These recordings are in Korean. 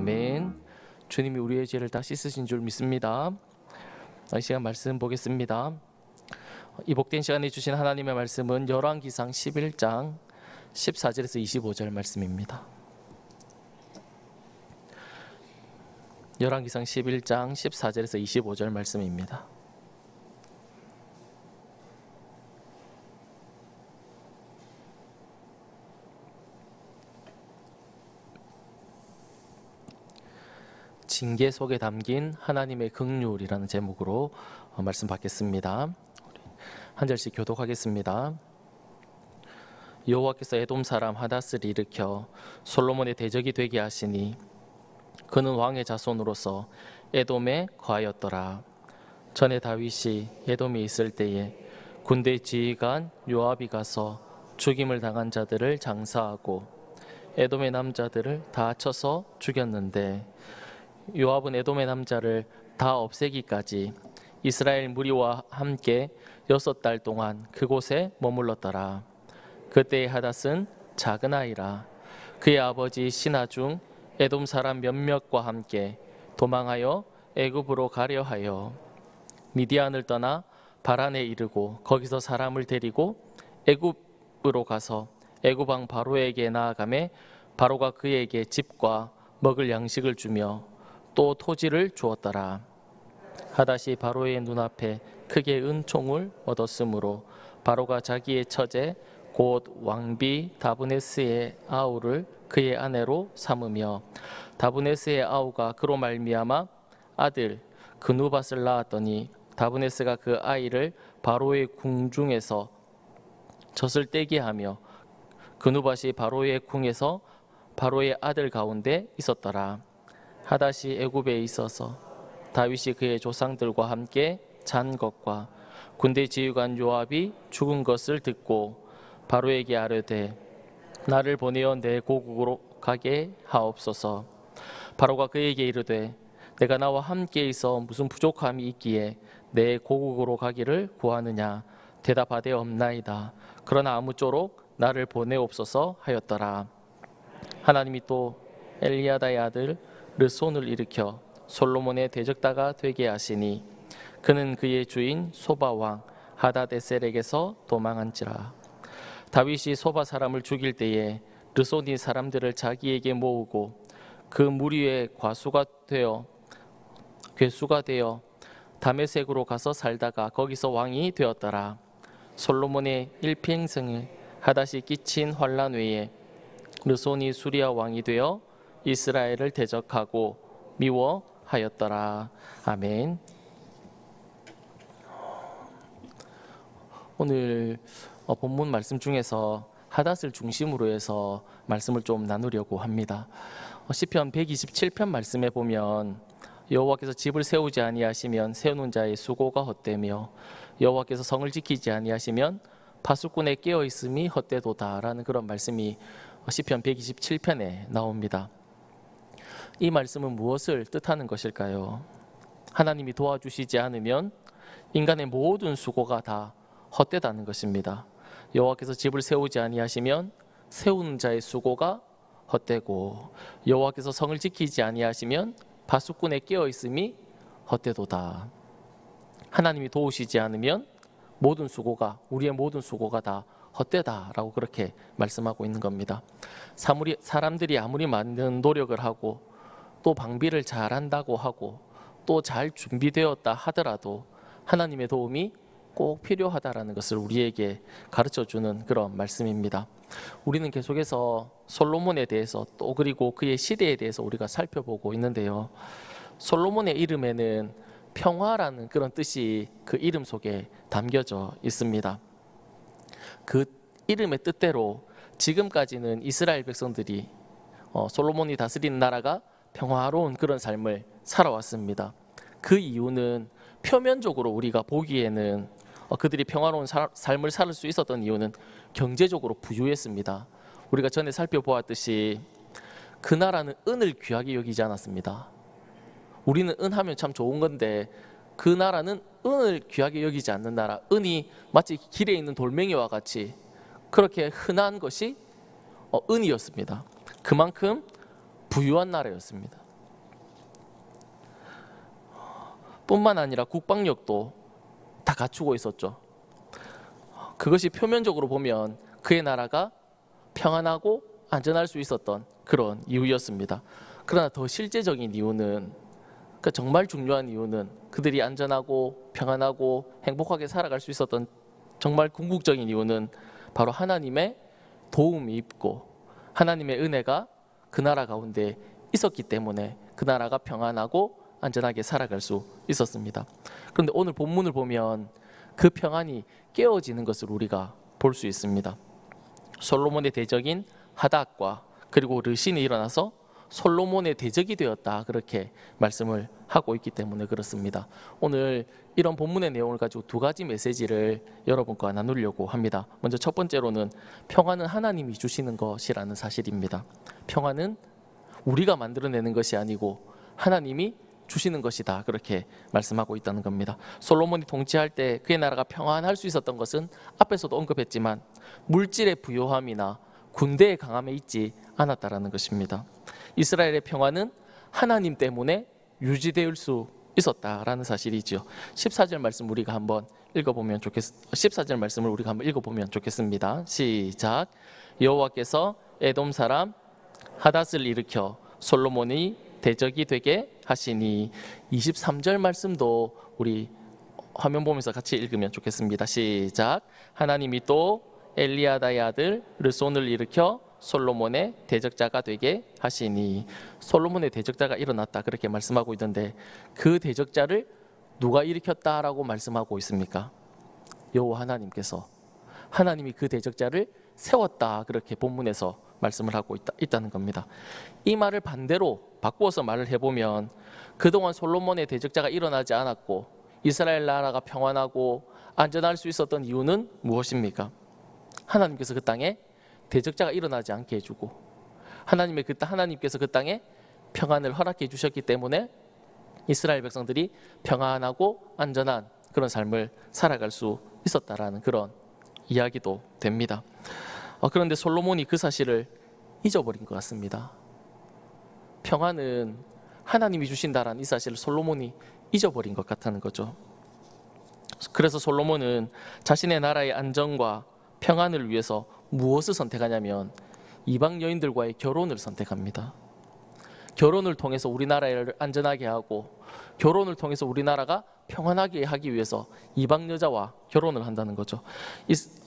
아멘. 주님이 우리의 죄를 다 씻으신 줄 믿습니다. 이 시간 말씀 보겠습니다. 이 복된 시간에 주신 하나님의 말씀은 열왕기상 11장 14절에서 25절 말씀입니다. 열왕기상 11장 14절에서 25절 말씀입니다. 징계 속에 담긴 하나님의 긍휼이라는 제목으로 말씀 받겠습니다. 한 절씩 교독하겠습니다. 여호와께서 에돔 사람 하닷을 일으켜 솔로몬의 대적이 되게 하시니 그는 왕의 자손으로서 에돔에 거하였더라. 전에 다윗이 에돔에 있을 때에 군대 지휘관 요압이 가서 죽임을 당한 자들을 장사하고 에돔의 남자들을 다 쳐서 죽였는데 요압은 에돔의 남자를 다 없애기까지 이스라엘 무리와 함께 6달 동안 그곳에 머물렀더라. 그때의 하닷은 작은 아이라 그의 아버지 신하 중 에돔 사람 몇몇과 함께 도망하여 애굽으로 가려 하여 미디안을 떠나 바란에 이르고 거기서 사람을 데리고 애굽으로 가서 애굽 왕 바로에게 나아가매 바로가 그에게 집과 먹을 양식을 주며 또 토지를 주었더라. 하닷이 바로의 눈앞에 크게 은총을 얻었으므로 바로가 자기의 처제 곧 왕비 다브네스의 아우를 그의 아내로 삼으며 다브네스의 아우가 그로 말미암아 아들 그누밧을 낳았더니 다브네스가 그 아이를 바로의 궁중에서 젖을 떼게 하며 그누밧이 바로의 궁에서 바로의 아들 가운데 있었더라. 하닷이 애굽에 있어서 다윗이 그의 조상들과 함께 잔 것과 군대 지휘관 요압이 죽은 것을 듣고 바로에게 아뢰되 나를 보내어 내 고국으로 가게 하옵소서. 바로가 그에게 이르되 내가 나와 함께 있어 무슨 부족함이 있기에 내 고국으로 가기를 구하느냐. 대답하되 없나이다. 그러나 아무쪼록 나를 보내옵소서 하였더라. 하나님이 또 엘리야다의 아들 르손을 일으켜 솔로몬의 대적다가 되게 하시니 그는 그의 주인 소바 왕 하닷에셀에게서 도망한지라. 다윗이 소바 사람을 죽일 때에 르손이 사람들을 자기에게 모으고 그 무리의 괴수가 되어 다메섹으로 가서 살다가 거기서 왕이 되었더라. 솔로몬의 일평생을 하닷이 끼친 환난 외에 르손이 수리아 왕이 되어 이스라엘을 대적하고 미워하였더라. 아멘. 오늘 본문 말씀 중에서 하닷을 중심으로 해서 말씀을 좀 나누려고 합니다. 시편 127편 말씀에 보면 여호와께서 집을 세우지 아니하시면 세우는 자의 수고가 헛되며 여호와께서 성을 지키지 아니하시면 파수꾼의 깨어 있음이 헛되도다라는 그런 말씀이 시편 127편에 나옵니다. 이 말씀은 무엇을 뜻하는 것일까요? 하나님이 도와주시지 않으면 인간의 모든 수고가 다 헛되다는 것입니다. 여호와께서 집을 세우지 아니하시면 세우는 자의 수고가 헛되고 여호와께서 성을 지키지 아니하시면 파수꾼의 깨어 있음이 헛되도다. 하나님이 도우시지 않으면 우리의 모든 수고가 다 헛되다라고 그렇게 말씀하고 있는 겁니다. 사람들이 아무리 많은 노력을 하고 또 방비를 잘한다고 하고 또 잘 준비되었다 하더라도 하나님의 도움이 꼭 필요하다라는 것을 우리에게 가르쳐주는 그런 말씀입니다. 우리는 계속해서 솔로몬에 대해서 또 그리고 그의 시대에 대해서 우리가 살펴보고 있는데요. 솔로몬의 이름에는 평화라는 그런 뜻이 그 이름 속에 담겨져 있습니다. 그 이름의 뜻대로 지금까지는 이스라엘 백성들이 솔로몬이 다스리는 나라가 평화로운 그런 삶을 살아왔습니다. 그 이유는 표면적으로 우리가 보기에는 그들이 평화로운 삶을 살 수 있었던 이유는 경제적으로 부유했습니다. 우리가 전에 살펴보았듯이 그 나라는 은을 귀하게 여기지 않았습니다. 우리는 은하면 참 좋은 건데 그 나라는 은을 귀하게 여기지 않는 나라, 은이 마치 길에 있는 돌멩이와 같이 그렇게 흔한 것이 은이었습니다. 그만큼 부유한 나라였습니다. 뿐만 아니라 국방력도 다 갖추고 있었죠. 그것이 표면적으로 보면 그의 나라가 평안하고 안전할 수 있었던 그런 이유였습니다. 그러나 더 실제적인 이유는, 그러니까 정말 중요한 이유는 그들이 안전하고 평안하고 행복하게 살아갈 수 있었던 정말 궁극적인 이유는 바로 하나님의 도움이 있고 하나님의 은혜가 그 나라 가운데 있었기 때문에 그 나라가 평안하고 안전하게 살아갈 수 있었습니다. 그런데 오늘 본문을 보면 그 평안이 깨어지는 것을 우리가 볼 수 있습니다. 솔로몬의 대적인 하닷과 그리고 르신이 일어나서 솔로몬의 대적이 되었다, 그렇게 말씀을 하고 있기 때문에 그렇습니다. 오늘 이런 본문의 내용을 가지고 두 가지 메시지를 여러분과 나누려고 합니다. 먼저 첫 번째로는 평안은 하나님이 주시는 것이라는 사실입니다. 평안은 우리가 만들어내는 것이 아니고 하나님이 주시는 것이다, 그렇게 말씀하고 있다는 겁니다. 솔로몬이 통치할 때 그의 나라가 평안할 수 있었던 것은 앞에서도 언급했지만 물질의 부요함이나 군대의 강함에 있지 않았다라는 것입니다. 이스라엘의 평안은 하나님 때문에 유지될 수 있었다라는 사실이죠. 14절 말씀 우리가 한번 읽어보면 14절 말씀을 우리가 한번 읽어보면 좋겠습니다. 시작. 여호와께서 에돔 사람 하닷을 일으켜 솔로몬이 대적이 되게 하시니. 23절 말씀도 우리 화면 보면서 같이 읽으면 좋겠습니다. 시작. 하나님이 또 엘리야다의 아들 르손을 일으켜 솔로몬의 대적자가 되게 하시니. 솔로몬의 대적자가 일어났다, 그렇게 말씀하고 있는데 그 대적자를 누가 일으켰다라고 말씀하고 있습니까? 여호와 하나님께서, 하나님이 그 대적자를 세웠다, 그렇게 본문에서 말씀을 하고 있다는 겁니다. 이 말을 반대로 바꾸어서 말을 해보면 그동안 솔로몬의 대적자가 일어나지 않았고 이스라엘 나라가 평안하고 안전할 수 있었던 이유는 무엇입니까? 하나님께서 그 땅에 대적자가 일어나지 않게 해주고 하나님께서 그 땅에 평안을 허락해 주셨기 때문에 이스라엘 백성들이 평안하고 안전한 그런 삶을 살아갈 수 있었다라는 그런 이야기도 됩니다. 그런데 솔로몬이 그 사실을 잊어버린 것 같습니다. 평안은 하나님이 주신다라는 이 사실을 솔로몬이 잊어버린 것 같다는 거죠. 그래서 솔로몬은 자신의 나라의 안정과 평안을 위해서 무엇을 선택하냐면 이방 여인들과의 결혼을 선택합니다. 결혼을 통해서 우리나라를 안전하게 하고 결혼을 통해서 우리나라가 평안하게 하기 위해서 이방 여자와 결혼을 한다는 거죠.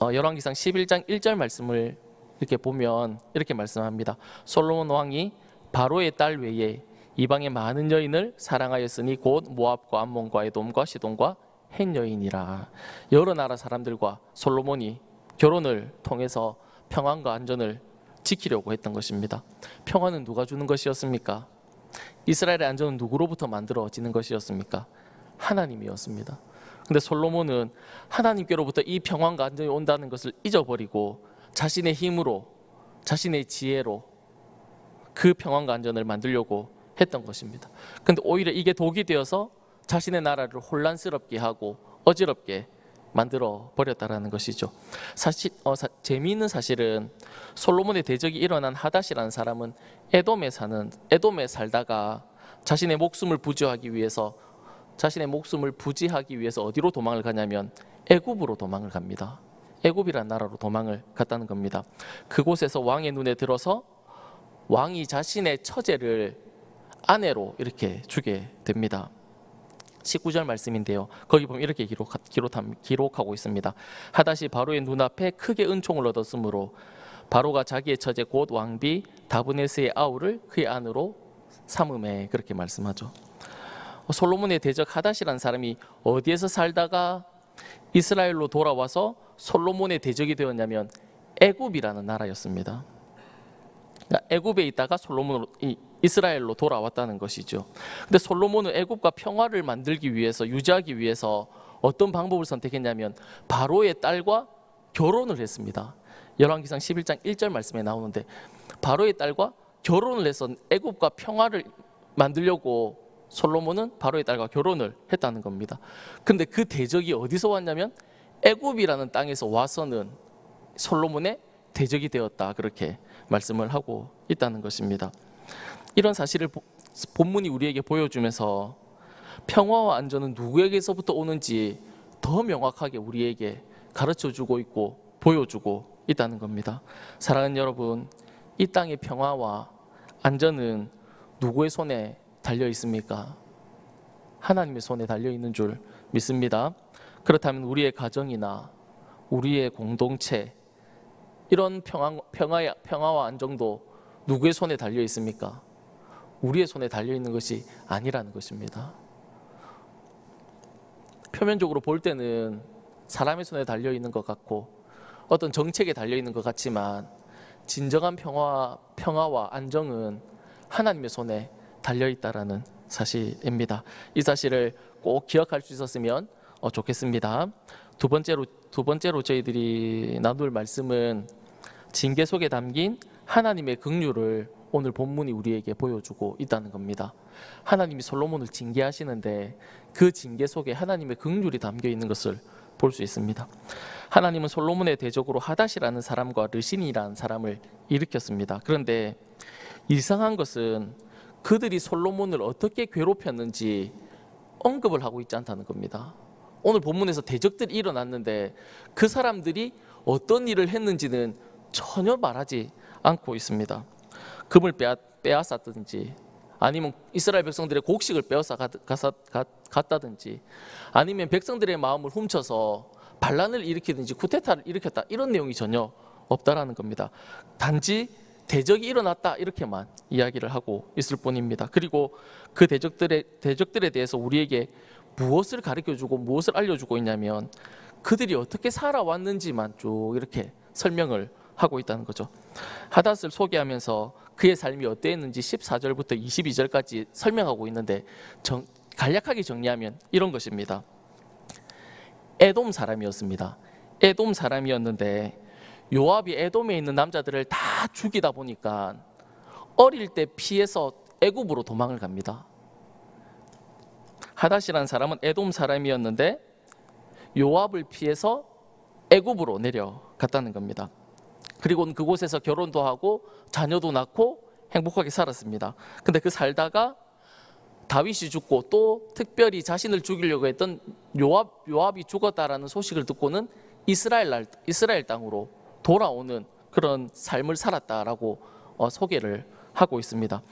열왕기상 11장 1절 말씀을 이렇게 보면 이렇게 말씀합니다. 솔로몬 왕이 바로의 딸 외에 이방의 많은 여인을 사랑하였으니 곧 모압과 암몬과 에돔과 시돈과 헷 여인이라. 여러 나라 사람들과 솔로몬이 결혼을 통해서 평안과 안전을 지키려고 했던 것입니다. 평안은 누가 주는 것이었습니까? 이스라엘의 안전은 누구로부터 만들어지는 것이었습니까? 하나님이었습니다. 근데 솔로몬은 하나님께로부터 이 평안과 안전이 온다는 것을 잊어버리고 자신의 힘으로, 자신의 지혜로 그 평안과 안전을 만들려고 했던 것입니다. 근데 오히려 이게 독이 되어서 자신의 나라를 혼란스럽게 하고 어지럽게 만들어 버렸다라는 것이죠. 재미있는 사실은 솔로몬의 대적이 일어난 하닷이라는 사람은 에돔에 살다가 자신의 목숨을 부지하기 위해서 어디로 도망을 가냐면 애굽으로 도망을 갑니다. 애굽이라는 나라로 도망을 갔다는 겁니다. 그곳에서 왕의 눈에 들어서 왕이 자신의 처제를 아내로 이렇게 주게 됩니다. 19절 말씀인데요. 거기 보면 이렇게 기록하고 있습니다. 하닷이 바로의 눈앞에 크게 은총을 얻었으므로 바로가 자기의 처제 곧 왕비 다브네스의 아우를 그의 아내로 삼음에, 그렇게 말씀하죠. 솔로몬의 대적 하닷이라는 사람이 어디에서 살다가 이스라엘로 돌아와서 솔로몬의 대적이 되었냐면 애굽이라는 나라였습니다. 애굽에 있다가 이스라엘로 돌아왔다는 것이죠. 근데 솔로몬은 애굽과 평화를 만들기 위해서, 유지하기 위해서 어떤 방법을 선택했냐면 바로의 딸과 결혼을 했습니다. 열왕기상 11장 1절 말씀에 나오는데 바로의 딸과 결혼을 해서 애굽과 평화를 만들려고 솔로몬은 바로의 딸과 결혼을 했다는 겁니다. 근데 그 대적이 어디서 왔냐면 애굽이라는 땅에서 와서는 솔로몬의 대적이 되었다, 그렇게 말씀을 하고 있다는 것입니다. 이런 사실을 본문이 우리에게 보여주면서 평화와 안전은 누구에게서부터 오는지 더 명확하게 우리에게 가르쳐주고 있고 보여주고 있다는 겁니다. 사랑하는 여러분, 이 땅의 평화와 안전은 누구의 손에 달려 있습니까? 하나님의 손에 달려 있는 줄 믿습니다. 그렇다면 우리의 가정이나 우리의 공동체, 이런 평화와 안정도 누구의 손에 달려 있습니까? 우리의 손에 달려 있는 것이 아니라는 것입니다. 표면적으로 볼 때는 사람의 손에 달려 있는 것 같고 어떤 정책에 달려 있는 것 같지만 진정한 평화와 안정은 하나님의 손에 달려 있다라는 사실입니다. 이 사실을 꼭 기억할 수 있었으면 좋겠습니다. 두 번째로 저희들이 나눌 말씀은 징계 속에 담긴 하나님의 긍휼을 오늘 본문이 우리에게 보여주고 있다는 겁니다. 하나님이 솔로몬을 징계하시는데 그 징계 속에 하나님의 긍휼이 담겨 있는 것을 볼 수 있습니다. 하나님은 솔로몬의 대적으로 하닷이라는 사람과 르신이라는 사람을 일으켰습니다. 그런데 이상한 것은 그들이 솔로몬을 어떻게 괴롭혔는지 언급을 하고 있지 않다는 겁니다. 오늘 본문에서 대적들이 일어났는데 그 사람들이 어떤 일을 했는지는 전혀 말하지 않고 있습니다. 금을 빼앗았든지 아니면 이스라엘 백성들의 곡식을 빼앗아 갔다든지 아니면 백성들의 마음을 훔쳐서 반란을 일으키든지 쿠데타를 일으켰다, 이런 내용이 전혀 없다라는 겁니다. 단지 대적이 일어났다 이렇게만 이야기를 하고 있을 뿐입니다. 그리고 그 대적들에 대해서 우리에게 무엇을 가르쳐주고 무엇을 알려주고 있냐면 그들이 어떻게 살아왔는지만 쭉 이렇게 설명을 하고 있다는 거죠. 하닷을 소개하면서 그의 삶이 어땠는지 14절부터 22절까지 설명하고 있는데 간략하게 정리하면 이런 것입니다. 에돔 사람이었습니다. 에돔 사람이었는데 요압이 에돔에 있는 남자들을 다 죽이다 보니까 어릴 때 피해서 애굽으로 도망을 갑니다. 하닷이라는 사람은 에돔 사람이었는데 요압을 피해서 애굽으로 내려갔다는 겁니다. 그리고 그곳에서 결혼도 하고 자녀도 낳고 행복하게 살았습니다. 근데 그 살다가 다윗이 죽고 또 특별히 자신을 죽이려고 했던 요압이 죽었다라는 소식을 듣고는 이스라엘 땅으로 돌아오는 그런 삶을 살았다라고 소개를 하고 있습니다.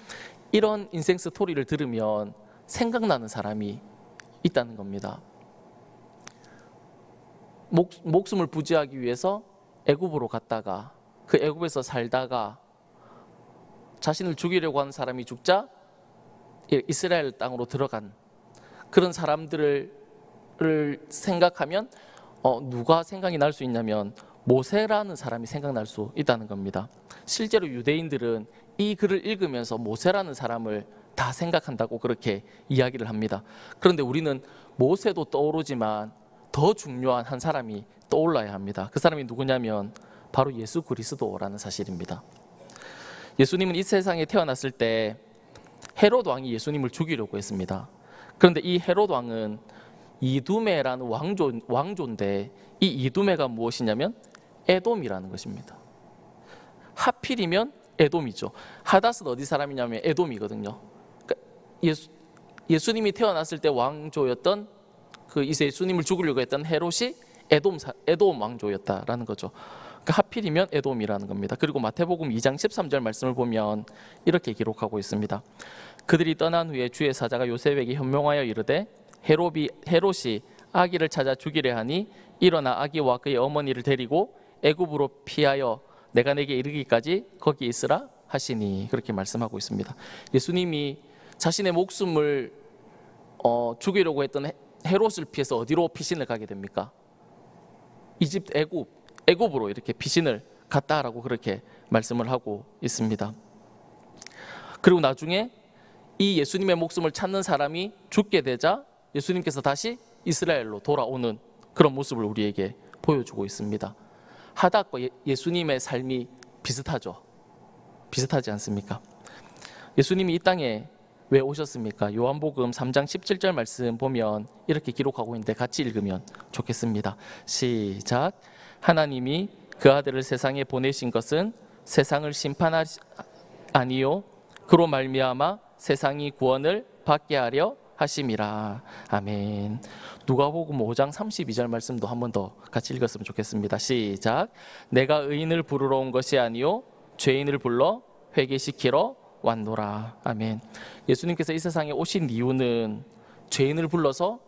이런 인생 스토리를 들으면 생각나는 사람이 있다는 겁니다. 목숨을 부지하기 위해서 애굽으로 갔다가 그 애굽에서 살다가 자신을 죽이려고 하는 사람이 죽자 이스라엘 땅으로 들어간 그런 사람들을 생각하면 누가 생각이 날 수 있냐면 모세라는 사람이 생각날 수 있다는 겁니다. 실제로 유대인들은 이 글을 읽으면서 모세라는 사람을 다 생각한다고 그렇게 이야기를 합니다. 그런데 우리는 모세도 떠오르지만 더 중요한 한 사람이 떠올라야 합니다. 그 사람이 누구냐면 바로 예수 그리스도라는 사실입니다. 예수님은 이 세상에 태어났을 때 헤롯 왕이 예수님을 죽이려고 했습니다. 그런데 이 헤롯 왕은 이두메라는 왕조인데 이 이두메가 무엇이냐면 에돔이라는 것입니다. 하필이면 에돔이죠. 하닷은 어디 사람이냐면 에돔이거든요. 그러니까 예수님이 태어났을 때 왕조였던 그 예수님을 죽이려고 했던 헤롯이 에돔 왕조였다라는 거죠. 그러니까 하필이면 에돔이라는 겁니다. 그리고 마태복음 2장 13절 말씀을 보면 이렇게 기록하고 있습니다. 그들이 떠난 후에 주의 사자가 요셉에게 현명하여 이르되 헤롯이 아기를 찾아 죽이려 하니 일어나 아기와 그의 어머니를 데리고 애굽으로 피하여 내가 내게 이르기까지 거기 있으라 하시니, 그렇게 말씀하고 있습니다. 예수님이 자신의 목숨을 죽이려고 했던 헤롯을 피해서 어디로 피신을 가게 됩니까? 이집트 애굽으로 이렇게 피신을 갔다라고 그렇게 말씀을 하고 있습니다. 그리고 나중에 이 예수님의 목숨을 찾는 사람이 죽게 되자 예수님께서 다시 이스라엘로 돌아오는 그런 모습을 우리에게 보여주고 있습니다. 하닷과 예수님의 삶이 비슷하죠. 비슷하지 않습니까? 예수님이 이 땅에 왜 오셨습니까? 요한복음 3장 17절 말씀 보면 이렇게 기록하고 있는데 같이 읽으면 좋겠습니다. 시작. 하나님이 그 아들을 세상에 보내신 것은 세상을 심판하니 아니요 그로 말미암아 세상이 구원을 받게 하려 하심이라. 아멘. 누가복음 5장 32절 말씀도 한 번 더 같이 읽었으면 좋겠습니다. 시작. 내가 의인을 부르러 온 것이 아니요 죄인을 불러 회개시키러 왔노라. 아멘. 예수님께서 이 세상에 오신 이유는 죄인을 불러서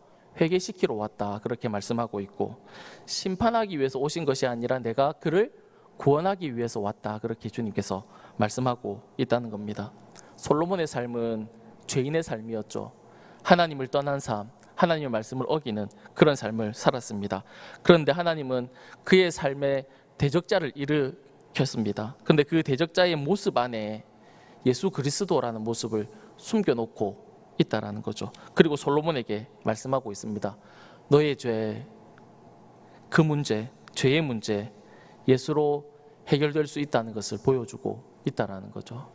회개시키러 왔다, 그렇게 말씀하고 있고, 심판하기 위해서 오신 것이 아니라 내가 그를 구원하기 위해서 왔다, 그렇게 주님께서 말씀하고 있다는 겁니다. 솔로몬의 삶은 죄인의 삶이었죠. 하나님을 떠난 삶, 하나님의 말씀을 어기는 그런 삶을 살았습니다. 그런데 하나님은 그의 삶에 대적자를 일으켰습니다. 그런데 그 대적자의 모습 안에 예수 그리스도라는 모습을 숨겨놓고 있다라는 거죠. 그리고 솔로몬에게 말씀하고 있습니다. 너의 죄, 그 문제, 죄의 문제, 예수로 해결될 수 있다는 것을 보여주고 있다라는 거죠.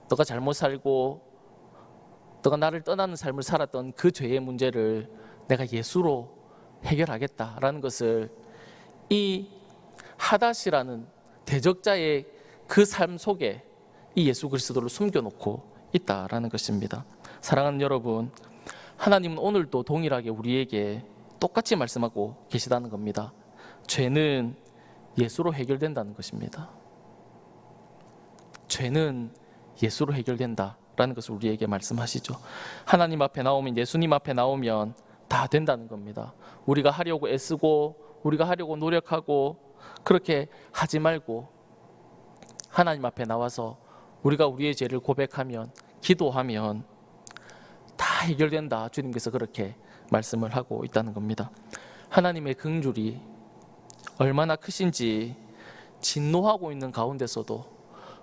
너가 잘못 살고 너가 나를 떠나는 삶을 살았던 그 죄의 문제를 내가 예수로 해결하겠다라는 것을 이 하닷이라는 대적자의 그 삶 속에 이 예수 그리스도를 숨겨놓고 있다라는 것입니다. 사랑하는 여러분, 하나님은 오늘도 동일하게 우리에게 똑같이 말씀하고 계시다는 겁니다. 죄는 예수로 해결된다는 것입니다. 죄는 예수로 해결된다라는 것을 우리에게 말씀하시죠. 하나님 앞에 나오면, 예수님 앞에 나오면 다 된다는 겁니다. 우리가 하려고 애쓰고 우리가 하려고 노력하고 그렇게 하지 말고 하나님 앞에 나와서 우리가 우리의 죄를 고백하면, 기도하면 다 해결된다, 주님께서 그렇게 말씀을 하고 있다는 겁니다. 하나님의 긍휼이 얼마나 크신지, 진노하고 있는 가운데서도,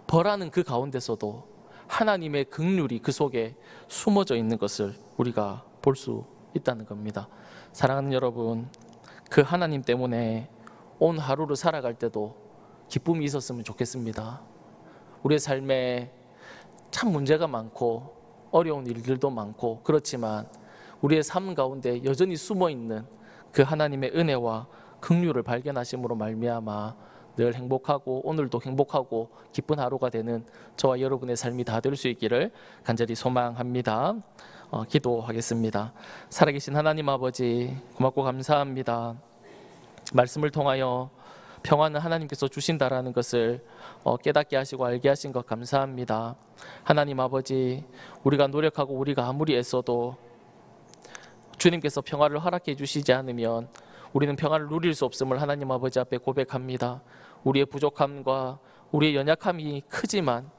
벌하는 그 가운데서도 하나님의 긍휼이 그 속에 숨어져 있는 것을 우리가 볼 수 있다는 겁니다. 사랑하는 여러분, 그 하나님 때문에 온 하루를 살아갈 때도 기쁨이 있었으면 좋겠습니다. 우리의 삶에 참 문제가 많고 어려운 일들도 많고 그렇지만 우리의 삶 가운데 여전히 숨어있는 그 하나님의 은혜와 긍휼을 발견하심으로 말미암아 늘 행복하고 오늘도 행복하고 기쁜 하루가 되는 저와 여러분의 삶이 다 될 수 있기를 간절히 소망합니다. 기도하겠습니다. 살아계신 하나님 아버지, 고맙고 감사합니다. 말씀을 통하여 평안은 하나님께서 주신다라는 것을 깨닫게 하시고 알게 하신 것 감사합니다. 하나님 아버지, 우리가 노력하고 우리가 아무리 애써도 주님께서 평화를 허락해 주시지 않으면 우리는 평화를 누릴 수 없음을 하나님 아버지 앞에 고백합니다. 우리의 부족함과 우리의 연약함이 크지만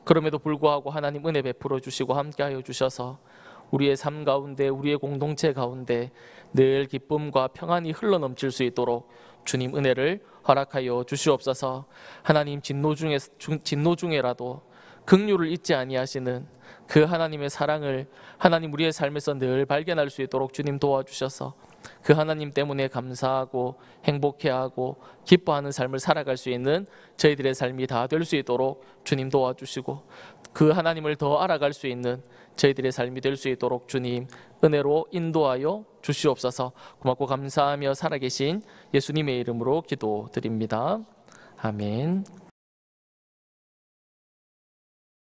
그럼에도 불구하고 하나님 은혜 베풀어 주시고 함께하여 주셔서 우리의 삶 가운데, 우리의 공동체 가운데 늘 기쁨과 평안이 흘러넘칠 수 있도록 주님 은혜를 허락하여 주시옵소서. 하나님, 진노 중에라도 긍휼을 잊지 아니하시는 그 하나님의 사랑을 하나님 우리의 삶에서 늘 발견할 수 있도록 주님 도와주셔서 그 하나님 때문에 감사하고 행복해하고 기뻐하는 삶을 살아갈 수 있는 저희들의 삶이 다 될 수 있도록 주님 도와주시고, 그 하나님을 더 알아갈 수 있는 저희들의 삶이 될 수 있도록 주님 은혜로 인도하여 주시옵소서. 고맙고 감사하며 살아계신 예수님의 이름으로 기도드립니다. 아멘.